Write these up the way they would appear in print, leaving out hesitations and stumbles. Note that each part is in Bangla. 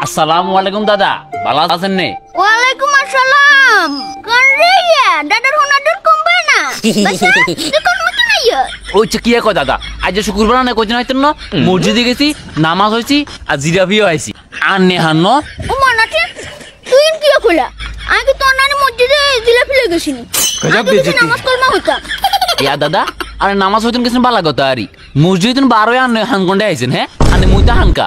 আসসালামু আলাইকুম দাদা, ভালো আছেন নে? ওয়ালাইকুম আসসালাম। কোন রে দাদার হোনাদর কমবে না বাসা তুই কোন মত নাই ওই কি কয় দাদা, আজ শুক্রবার না কইছেন হইতেন না, মসজিদে গেছি, নামাজ হইছি আর জিরাফিও আইছি। আর নেহান ন ও মানাতে তুই কি কইলা? আমি তো নানি মসজিদে জিলাপি লেগেছিনি, নামাজ কলমা হইতা। ইয়া দাদা, আরে নামাজ হইতেন গেছেন বালা কথা আরি মসজিদে 12 আন হানগন্ডে আইছেন। হ্যাঁ আনে মুইতা হানকা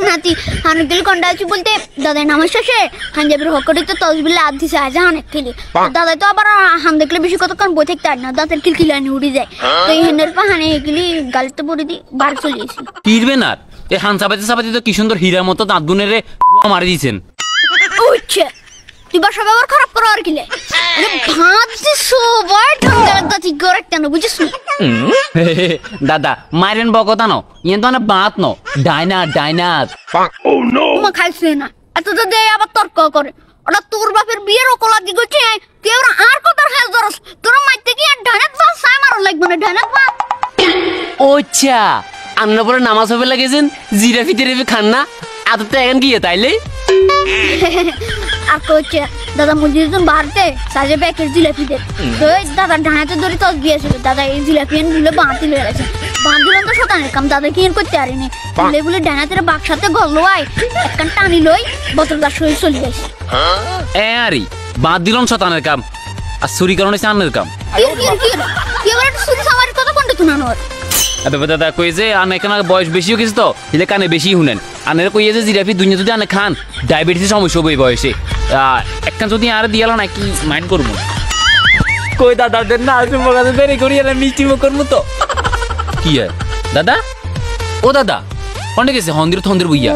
নাতি হানগিল কন্ডা আছি বলতে দাদা নামাজ শেষে হানজাবির হকড়ি তো তসবিলে আদ দিছে আজ হানে খেলি। দাদা তো আবার হান দেখলে বেশি কতক্ষণ বই থাকতে আর না, দাদার কিলকিলানি উড়ি যায়। তো এই হেনের পা হানে গেলি গালিতে পড়ে দি বার চলে এসি কিরবে না। এই হান সাবাতে সাবাতে তো কি সুন্দর হীরার মতো দাঁত গুনে রে মারি দিয়েছেন। ওইছে তুই বাসা ব্যবহার খারাপ করো আর কিলে ভাত সবাই ঠান্ডা লাগতা ঠিক করে কেন বুঝিস? দাদা মাইরেন বকতা ন ইয়েন তো না বাত ন ডাইনার ডাইনার মা খাইছে না এত তো দে আবার তর্ক করে। ওটা তোর বাপের বিয়ের ওকলা দি গছে তুই আর কত হাল ধরস তোর মাইতে কি আর ঢানাত বাস সাই মারন লাগবে না ঢানাত বা। ওচ্ছা আন্না পরে নামাজ হবে লাগেছেন জিরাফি টিরাফি খান না এত তো এখন গিয়ে তাইলে আর কোচে দাদা মসজিদে বাড়তে সাজে প্যাকেট জিলাপি দে তো দাদা ঢানাতে ধরে তস দিয়েছিল। দাদা এই জিলাপি এনে দিলে বাঁধি লয়ে গেছে, বাঁধিলেন তো শতানের কাম দাদা কি করতে পারিনি বলে বলে ডানাতে বাক্সাতে গল্লো আয় একখান টানি লই বোতলদার শরীর চলে গেছে। আরে বাদ দিলাম শতানের কাম আর চুরি কারণে চানের কাম। কি এবার চুরি সামারি কথা কোনটা তুনানোর দাদা কই যে আন এখানে বয়স বেশি হয়ে গেছে তো এলে কানে বেশি শুনেন। আনের কই যে জিরাফি দুনিয়া যদি আনে খান ডায়াবেটিসের সমস্যা হবে এই বয়সে। একখান যদি আর দিয়াল না কি মাইন্ড করবো কই দাদা দেন না আসুন বগাতে দেরি করি আর মিষ্টি মুখের মতো কি হয় দাদা? ও দাদা কোনে গেছে হন্দির থন্দির বইয়া